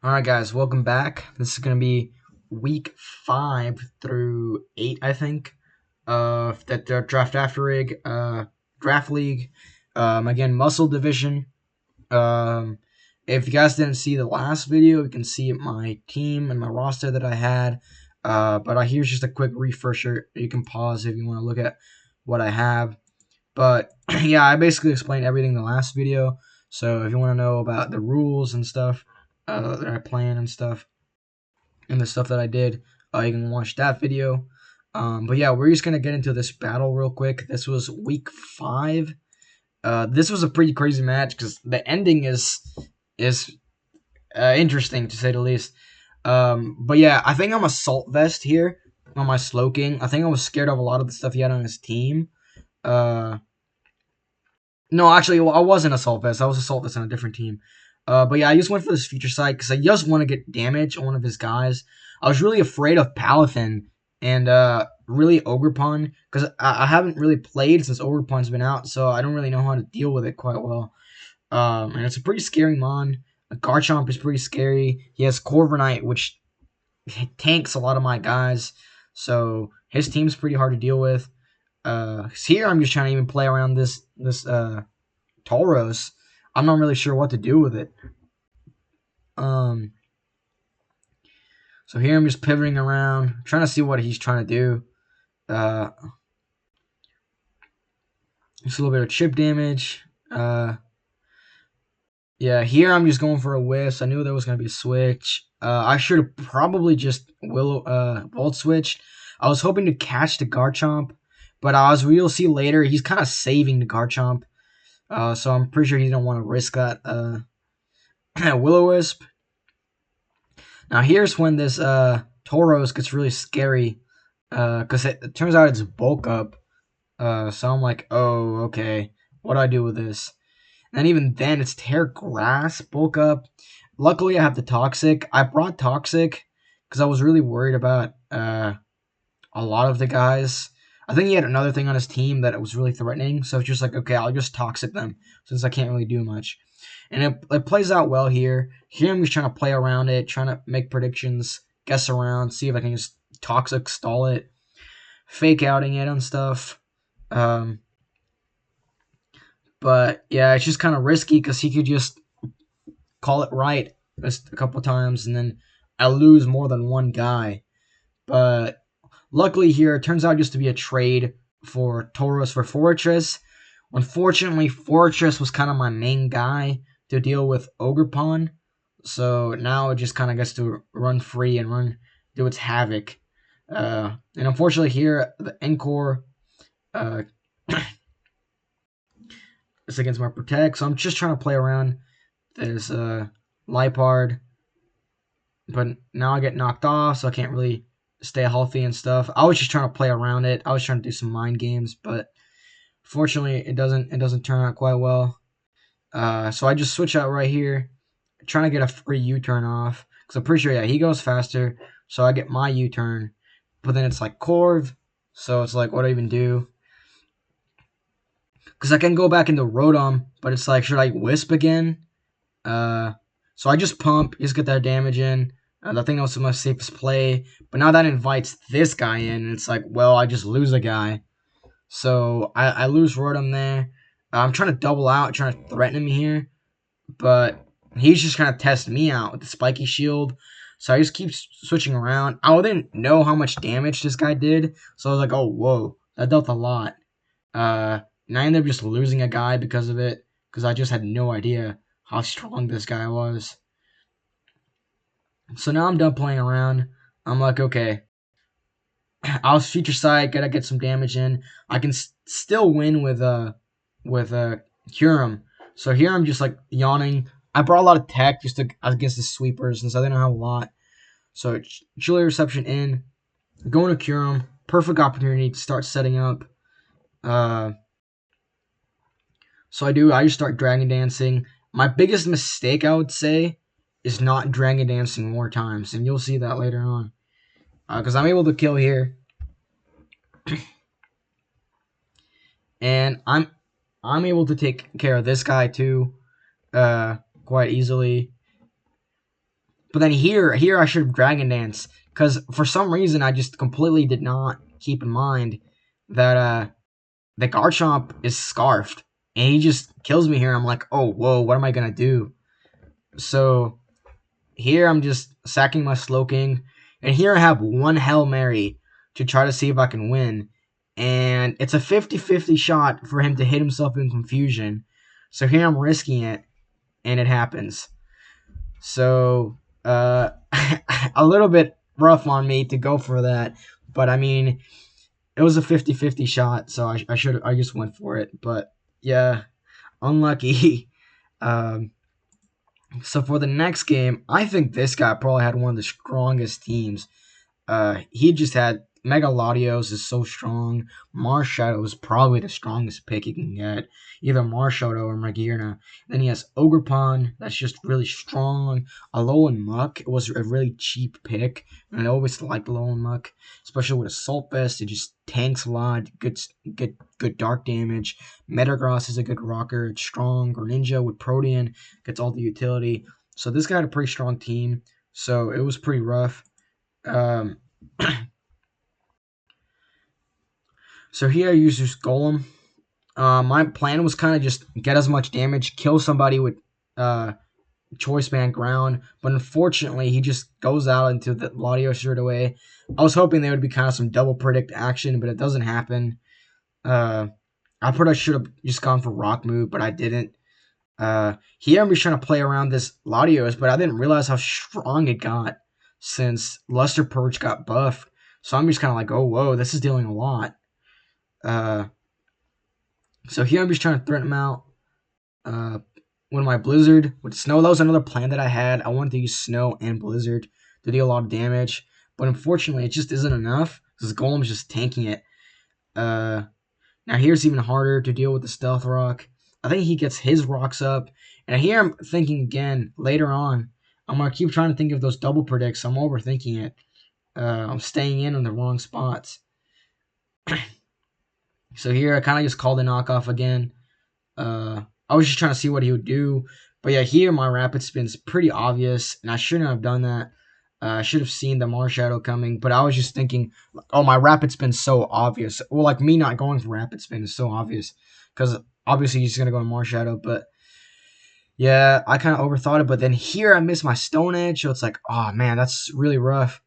Alright guys, welcome back. This is going to be week 5 through 8, I think, of that Draftarig draft league. Again, muscle division. If you guys didn't see the last video, you can see my team and my roster that I had. But here's just a quick refresher. You can pause if you want to look at what I have. But yeah, I basically explained everything in the last video. So if you want to know about the rules and stuff that I plan and stuff, and the stuff that I did, you can watch that video. But yeah, we're just gonna get into this battle real quick. This was week 5. This was a pretty crazy match because the ending is interesting to say the least. But yeah, I think I'm a salt vest here on my Slowking. I think I was scared of a lot of the stuff he had on his team. No, actually, well, I wasn't a Assault Vest. I was Assault Vest on a different team. But yeah, I just went for this future side because I just want to get damage on one of his guys. I was really afraid of Palathin and really Ogrepon because I haven't really played since Ogrepon's been out, so I don't really know how to deal with it quite well. And it's a pretty scary mon. Garchomp is pretty scary. He has Corviknight, which tanks a lot of my guys, so his team's pretty hard to deal with. Here I'm just trying to even play around this Tauros. I'm not really sure what to do with it. So here I'm just pivoting around, trying to see what he's trying to do. Just a little bit of chip damage. Yeah, here I'm just going for a whiff. I knew there was gonna be a switch. I should have probably just Volt switched. I was hoping to catch the Garchomp, but as we'll see later, he's kind of saving the Garchomp. So I'm pretty sure he didn't want to risk that Will-O-Wisp. Now here's when this Tauros gets really scary, because it turns out it's bulk up. So I'm like, oh, okay, what do I do with this? And even then, it's Tear Grass, bulk up. Luckily, I have the Toxic. I brought Toxic because I was really worried about a lot of the guys. I think he had another thing on his team that it was really threatening, so it's just like, okay, I'll just Toxic them since I can't really do much. And it plays out well here. Here I'm just trying to play around it, trying to make predictions, guess around, see if I can just Toxic stall it, fake outing it and stuff. But yeah, it's just kind of risky because he could just call it right just a couple times and then I lose more than one guy. But luckily here, it turns out just to be a trade for Tauros for Fortress. Unfortunately, Fortress was kind of my main guy to deal with Ogrepon. So now it just kind of gets to run free and do its havoc. And unfortunately here, the Encore is against my Protect. So I'm just trying to play around this Lipard. But now I get knocked off, so I can't really stay healthy and stuff. I was just trying to play around it. I was trying to do some mind games, but fortunately it doesn't turn out quite well. So I just switch out right here, trying to get a free U-turn off. Because I'm pretty sure, yeah, he goes faster. So I get my U-turn. But then it's like Corv. So it's like, what do I even do? Because I can go back into Rotom. But it's like, should I Wisp again? So I just pump, just get that damage in. I think that was my safest play. But now that invites this guy in. And it's like, well, I just lose a guy. So I lose Rotom there. I'm trying to double out, trying to threaten him here. But he's just kind of testing me out with the spiky shield. So I just keep switching around. I didn't know how much damage this guy did. So I was like, oh, whoa, that dealt a lot. And I ended up just losing a guy because of it. Because I just had no idea how strong this guy was. So now I'm done playing around. I'm like, okay, I'll future sight, gotta get some damage in. I can still win with kyurem. So here I'm just like yawning. I brought a lot of tech just against the sweepers since I didn't have a lot. So Chili Reception in, going to kyurem, perfect opportunity to start setting up. So I just start Dragon Dancing. My biggest mistake, I would say, is not Dragon Dancing more times, and you'll see that later on. Because I'm able to kill here. And I'm able to take care of this guy too, quite easily. But then here I should have Dragon Dance, because for some reason I just completely did not keep in mind that the Garchomp is scarfed, and he just kills me here. I'm like, oh whoa, what am I gonna do? So here I'm just sacking my Slowking, and here I have one Hail Mary to try to see if I can win. And it's a 50-50 shot for him to hit himself in confusion. So here I'm risking it, and it happens. So a little bit rough on me to go for that, but I mean, it was a 50-50 shot, so I just went for it. But yeah, unlucky. um, so for the next game, I think this guy probably had one of the strongest teams. He just had Mega Latios is so strong. Marshadow is probably the strongest pick he can get, either Marshadow or Magearna. Then he has Ogerpon, that's just really strong. Alolan Muck was a really cheap pick, and I always liked Alolan Muck, especially with Assault Vest. It just tanks a lot, good dark damage. Metagross is a good rocker, it's strong. Greninja with Protean gets all the utility. So this guy had a pretty strong team, so it was pretty rough. Um, so here I use this Golem. My plan was kind of just get as much damage, kill somebody with Choice Band Ground, but unfortunately he just goes out into the Latios straight away. I was hoping there would be kind of some double predict action, but it doesn't happen. I probably should have just gone for Rock Move, but I didn't. Here I'm just trying to play around this Latios, but I didn't realize how strong it got since Luster Purge got buffed. So I'm just kind of like, oh, whoa, this is dealing a lot. So here I'm just trying to threaten him out. With my Blizzard, with Snow, that was another plan that I had. I wanted to use Snow and Blizzard to deal a lot of damage. But unfortunately, it just isn't enough, because Golem's just tanking it. Now here's even harder to deal with the Stealth Rock. I think he gets his rocks up. And here I'm thinking again, later on, I'm going to keep trying to think of those double predicts. I'm overthinking it. I'm staying in on the wrong spots. So here I kind of just called the knockoff again. I was just trying to see what he would do. But yeah, here my Rapid Spin's pretty obvious, and I shouldn't have done that. I should have seen the Marshadow coming, but I was just thinking, oh, my Rapid Spin's so obvious. Well, like, me not going for Rapid Spin is so obvious, because obviously he's going to go to Marshadow, but yeah, I kind of overthought it. But then here I missed my Stone Edge, so it's like, oh man, that's really rough.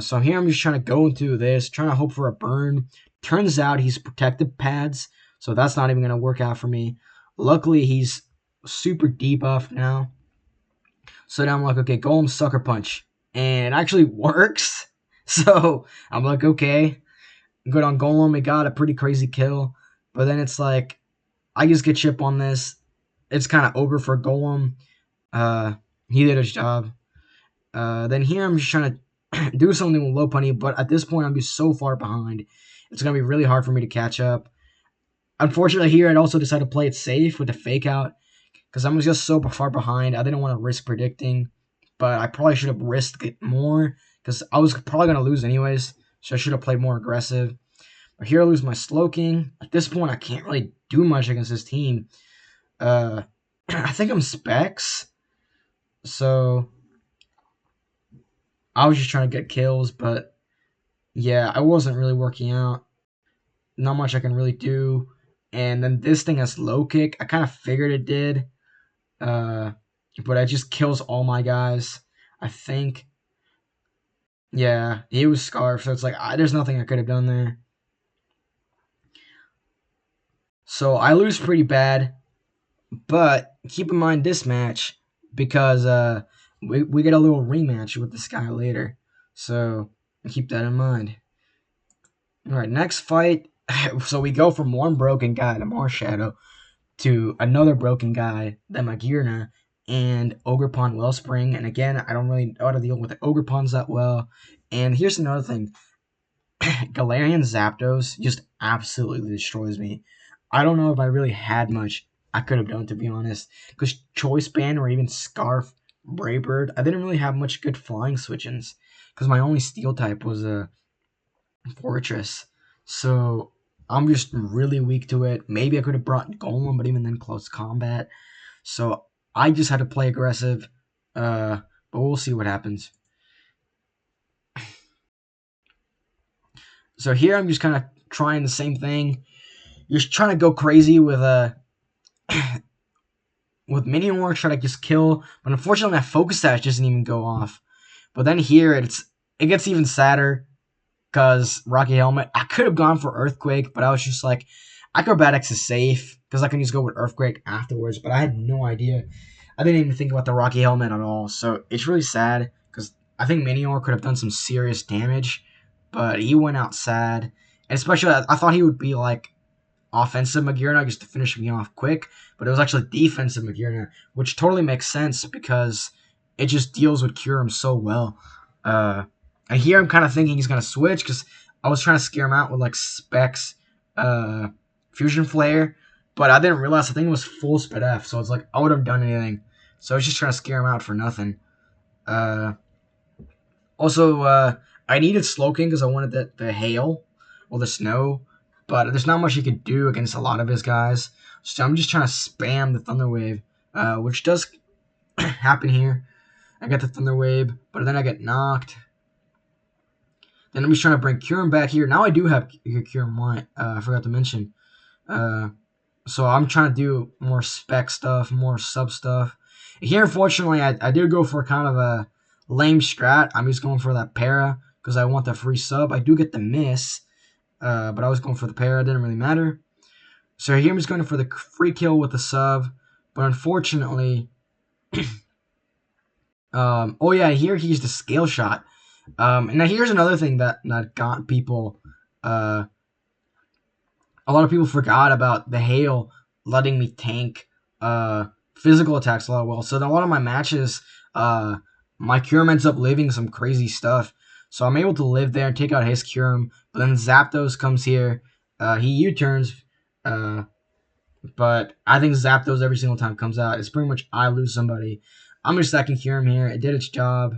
So here I'm just trying to go into this, trying to hope for a burn. Turns out he's protective pads, so that's not even going to work out for me. Luckily, he's super debuffed now. So now I'm like, okay, Golem Sucker Punch. And it actually works. So I'm like, okay, good on Golem. It got a pretty crazy kill. But then it's like, I just get chip on this. It's kind of over for Golem. He did his job. Then here I'm just trying to do something with Lopunny, but at this point I'm just so far behind. It's going to be really hard for me to catch up. Unfortunately, here I'd also decided to play it safe with the fake out, because I'm just so far behind. I didn't want to risk predicting, but I probably should have risked it more, because I was probably going to lose anyways, so I should have played more aggressive. But here I lose my Slowking. At this point, I can't really do much against this team. I think I'm Specs, so I was just trying to get kills, but yeah, I wasn't really working out. Not much I can really do. And then this thing has low kick. I kind of figured it did. But it just kills all my guys, I think. Yeah, he was Scarf, so it's like, there's nothing I could have done there. So I lose pretty bad. But keep in mind this match, because we get a little rematch with this guy later. So keep that in mind. Alright, next fight. So we go from one broken guy to Marshadow to another broken guy, the Magearna, and Ogerpon Wellspring. And again, I don't really know how to deal with the Ogerpons that well. And here's another thing. Galarian Zapdos just absolutely destroys me. I don't know if I really had much I could have done, to be honest. Because Choice Band or even Scarf, Braybird, I didn't really have much good flying switch-ins. Because my only steel type was a Fortress. So I'm just really weak to it. Maybe I could have brought Golem, but even then close combat. So I just had to play aggressive. But but we'll see what happens. So here I'm just kind of trying the same thing. You're just trying to go crazy with with Minior, try to just kill, but unfortunately my focus dash doesn't even go off. But then here it gets even sadder because Rocky Helmet. I could have gone for Earthquake, but I was just like, Acrobatics is safe because I can just go with Earthquake afterwards. But I had no idea. I didn't even think about the Rocky Helmet at all. So it's really sad because I think Minior could have done some serious damage, but he went out sad. And especially, I thought he would be like offensive Magirna just to finish me off quick, but it was actually defensive Magirna, which totally makes sense because it just deals with kyurem so well. And here I'm kind of thinking he's going to switch because I was trying to scare him out with like Specs, Fusion Flare, but I didn't realize the thing was full Sped F, so it's like I would have done anything. So I was just trying to scare him out for nothing. Also, I needed Slowking because I wanted the hail or the snow, but there's not much you could do against a lot of his guys. So I'm just trying to spam the Thunder Wave, which does happen here. I get the Thunder Wave, but then I get knocked. Then I'm just trying to bring Kyurem back here. Now I do have Kyurem White. I forgot to mention. So I'm trying to do more spec stuff, more sub stuff. Here, unfortunately, I did go for kind of a lame strat. I'm just going for that para because I want the free sub. I do get the miss, but I was going for the para. It didn't really matter. So here I'm just going for the free kill with the sub. But unfortunately, oh yeah, here he used a scale shot. And now here's another thing that got people. A lot of people forgot about the hail letting me tank physical attacks a lot well. So in a lot of my matches, my Kyurem ends up living some crazy stuff. So I'm able to live there and take out his Kyurem. But then Zapdos comes here. He U-turns. But I think Zapdos every single time comes out. It's pretty much I lose somebody. I'm just stacking Kyurem here. It did its job.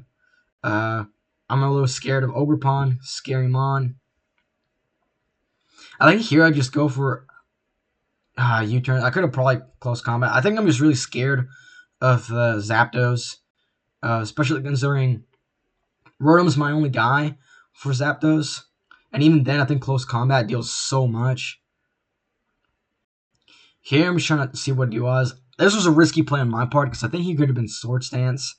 I'm a little scared of Ogerpon. Scary Mon. I think here I just go for U-turn. I could have probably close combat. I think I'm just really scared of Zapdos. Especially considering Rotom's my only guy for Zapdos. And even then, I think close combat deals so much. Here, I'm just trying to see what he was. This was a risky play on my part because I think he could have been Sword Stance.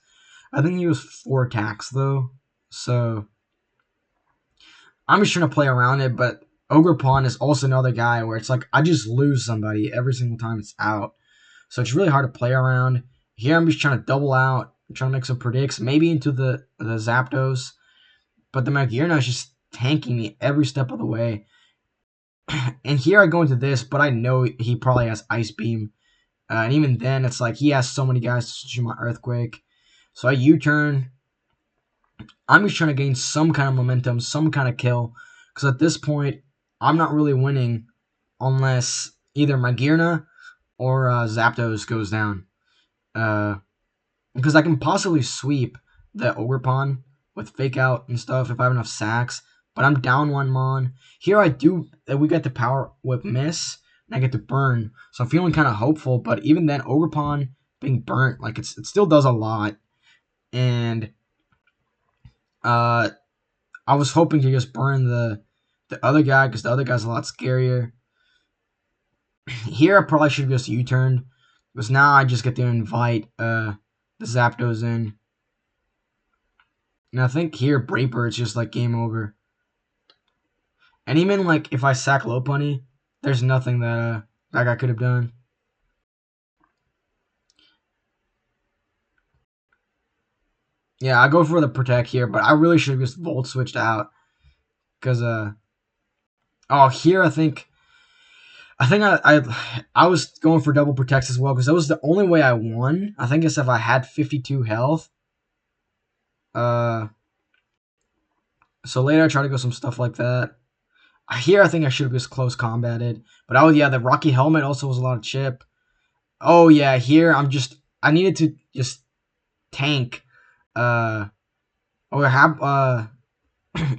I think he was 4 attacks, though. So, I'm just trying to play around it, but Ogerpon is also another guy where it's like I just lose somebody every single time it's out. So, it's really hard to play around. Here, I'm just trying to double out, trying to make some predicts, maybe into the Zapdos. But the Magirna is just tanking me every step of the way. And here I go into this, but I know he probably has Ice Beam. And even then, it's like he has so many guys to switch my Earthquake. So I U-turn. I'm just trying to gain some kind of momentum, some kind of kill. Because at this point, I'm not really winning unless either Magirna or Zapdos goes down. Because I can possibly sweep the Ogerpon with Fake Out and stuff if I have enough sacks. But I'm down 1 Mon. Here we get the Power Whip miss, and I get to burn. So I'm feeling kind of hopeful, but even then, Ogerpon being burnt, like it still does a lot. And I was hoping to just burn the other guy, because the other guy's a lot scarier. Here I probably should have just U-turned, because now I just get to invite the Zapdos in. And I think here Braper, it's just like game over. And even like if I sack Lopunny, there's nothing that that guy could have done. Yeah, I go for the Protect here, but I really should have just Volt switched out. Because oh, here I think I was going for double Protects as well, because that was the only way I won. I think it's if I had 52 health. So later I try to go some stuff like that. Here, I think I should have just close combated. But oh yeah, the Rocky Helmet also was a lot of chip. Oh yeah, here I needed to just tank. Or have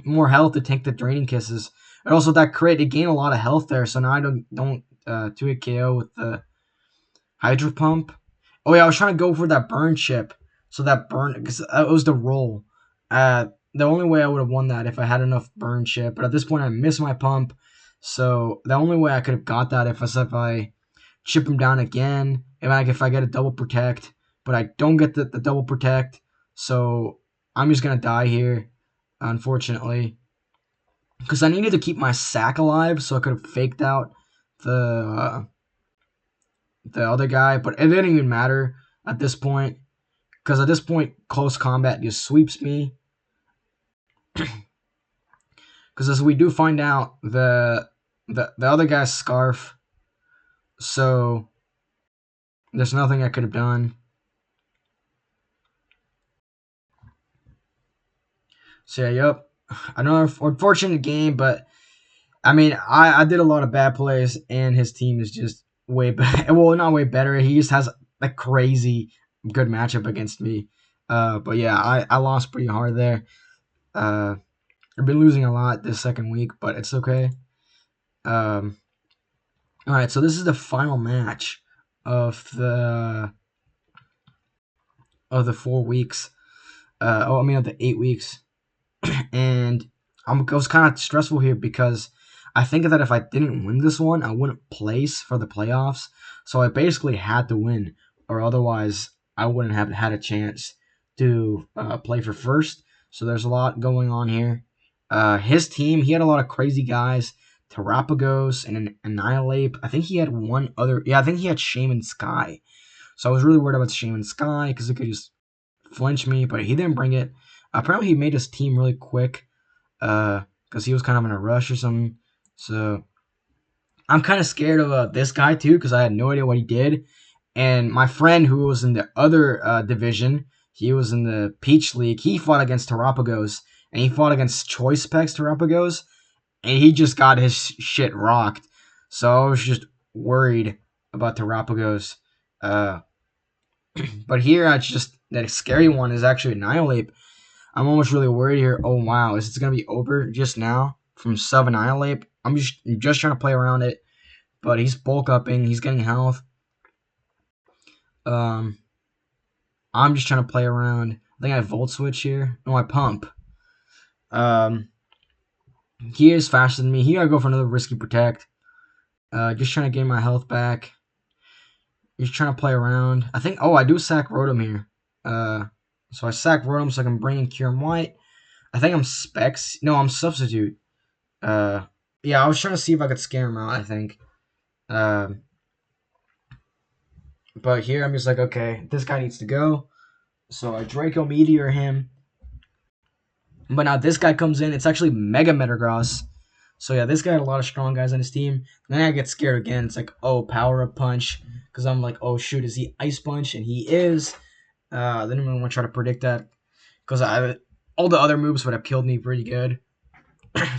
more health to tank the Draining Kisses. And also that crit, it gained a lot of health there. So now I don't 2-hit KO with the Hydro Pump. Oh yeah, I was trying to go for that burn chip. So that burn, because it was the roll. The only way I would have won that if I had enough burn chip, but at this point I missed my pump. So the only way I could have got that if I chip him down again, and like if I get a double protect, but I don't get the double protect, so I'm just gonna die here, unfortunately, because I needed to keep my sack alive, so I could have faked out the uh, the other guy, but it didn't even matter at this point, because at this point close combat just sweeps me, because as we do find out the other guy's scarf, so there's nothing I could have done. So yeah, yep. Another unfortunate game, but I mean, I did a lot of bad plays, and his team is just way better. Well, not way better. He just has a crazy good matchup against me. But yeah, I lost pretty hard there. Uh, I've been losing a lot this second week, but it's okay. Um, all right, so this is the final match of the 4 weeks. I mean, of the 8 weeks. And it was kind of stressful here because I think that if I didn't win this one, I wouldn't place for the playoffs. So I basically had to win, or otherwise I wouldn't have had a chance to play for first. So there's a lot going on here. His team, he had a lot of crazy guys. Terapagos and an Annihilate. I think he had one other. Yeah, I think he had Shaman Sky. So I was really worried about Shaman Sky because it could just flinch me, but he didn't bring it. Apparently, he made his team really quick because he was kind of in a rush or something. So I'm kind of scared of this guy too because I had no idea what he did. And my friend who was in the other division, he was in the Peach League. He fought against Terapagos and he fought against Choice Specs Terapagos, and he just got his shit rocked. So I was just worried about Terapagos. Uh, but here, I just that scary one is actually Annihilate. I'm almost really worried here. Oh wow, is it gonna be over just now from sub Annihilate? I'm just trying to play around it, but he's bulk upping. He's getting health. Um, I'm just trying to play around. I think I volt switch here. No, I pump. Um, he is faster than me. Here I go for another risky protect. Just trying to gain my health back. Just trying to play around. I think. Oh, I do sack Rotom here. So I sack Rotom so I can bring in Kyurem White. I think I'm Specs. No, I'm Substitute. Uh, yeah, I was trying to see if I could scare him out, I think. Um, but here I'm just like, okay, this guy needs to go. So I Draco Meteor him. But now this guy comes in. It's actually Mega Metagross. So yeah, this guy had a lot of strong guys on his team. Then I get scared again. It's like, oh, Power Up Punch. Because I'm like, oh, shoot, is he Ice Punch? And he is. I didn't really want to try to predict that. Because all the other moves would have killed me pretty good.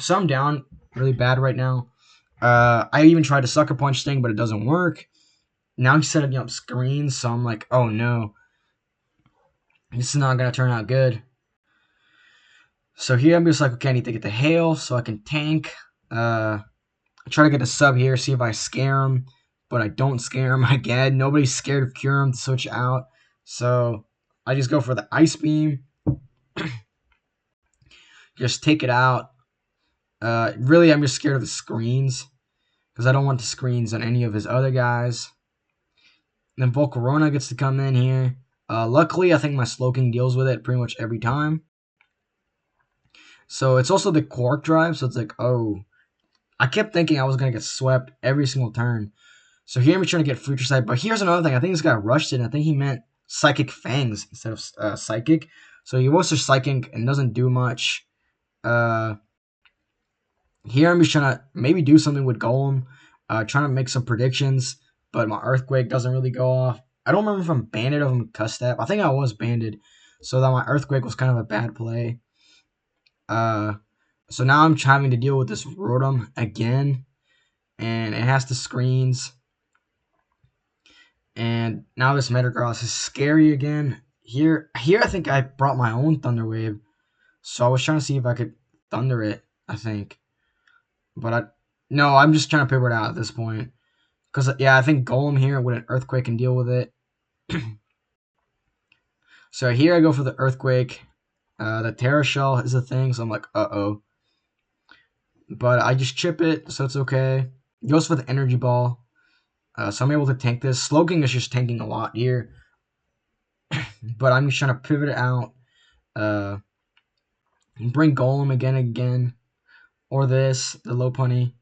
So I'm down really bad right now. I even tried to Sucker Punch thing, but it doesn't work. Now he's setting up screens, so I'm like, oh no. This is not going to turn out good. So here I'm just like, okay, I need to get the Hail so I can tank. I try to get a sub here, see if I scare him, but I don't scare him again. Nobody's scared of Kyurem to switch out. So I just go for the Ice Beam. Just take it out. Really, I'm just scared of the screens because I don't want the screens on any of his other guys. Then Volcarona gets to come in here. Luckily, I think my Slowking deals with it pretty much every time. So it's also the Quark Drive, so it's like, oh. I kept thinking I was going to get swept every single turn. So here I'm trying to get Future Sight, but here's another thing. I think this guy rushed it, and I think he meant Psychic Fangs instead of Psychic. So he was just Psychic and doesn't do much. Here I'm just trying to maybe do something with Golem, trying to make some predictions, but my Earthquake doesn't really go off. I don't remember if I'm banded or if I'm Custap. I think I was banded, so that my Earthquake was kind of a bad play. So now I'm having to deal with this Rotom again, and it has the screens. And now this Metagross is scary again. Here I think I brought my own Thunder Wave, so I was trying to see if I could Thunder it, I think. But no, I'm just trying to figure it out at this point. Because, yeah, I think Golem here with an Earthquake can deal with it. So here I go for the earthquake. The terror shell is a thing, so I'm like, uh-oh. But I just chip it, so it's okay. He goes for the energy ball. So I'm able to tank this. Slowking is just tanking a lot here. But I'm just trying to pivot it out. Uh, bring Golem again. Or this, the low punny.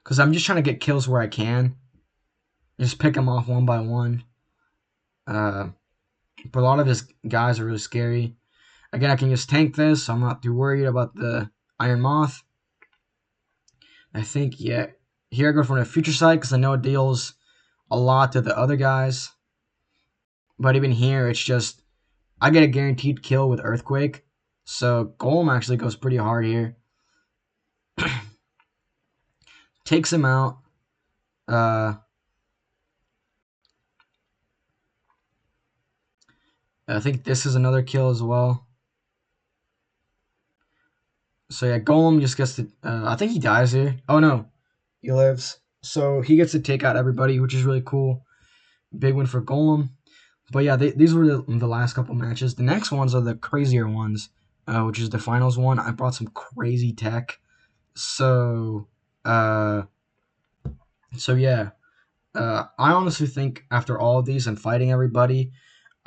Because I'm just trying to get kills where I can. Just pick them off one by one. But a lot of his guys are really scary. Again, I can just tank this, so I'm not too worried about the Iron Moth. I think, yeah. Here I go from the future side because I know it deals a lot to the other guys. But even here, it's just, I get a guaranteed kill with Earthquake. So Golem actually goes pretty hard here. Takes him out. I think this is another kill as well. So yeah, Golem just gets to, I think he dies here. Oh no, he lives. So he gets to take out everybody, which is really cool. Big win for Golem. But yeah, these were the last couple matches. The next ones are the crazier ones, which is the finals one. I brought some crazy tech. So, uh, yeah. I honestly think after all of these and fighting everybody,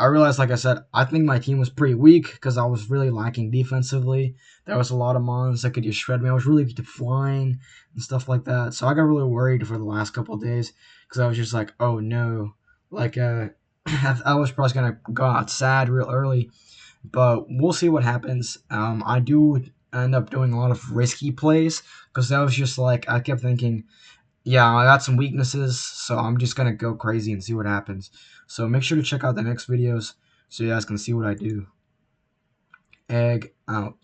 I realized, like I said, I think my team was pretty weak because I was really lacking defensively. There was a lot of mons that could just shred me. I was really weak to flying and stuff like that. So I got really worried for the last couple of days because I was just like, oh no. Like, I was probably going to go out sad real early, but we'll see what happens. I do end up doing a lot of risky plays because that was just like, I kept thinking, yeah, I got some weaknesses, so I'm just gonna go crazy and see what happens. So make sure to check out the next videos so you guys can see what I do. Egg out.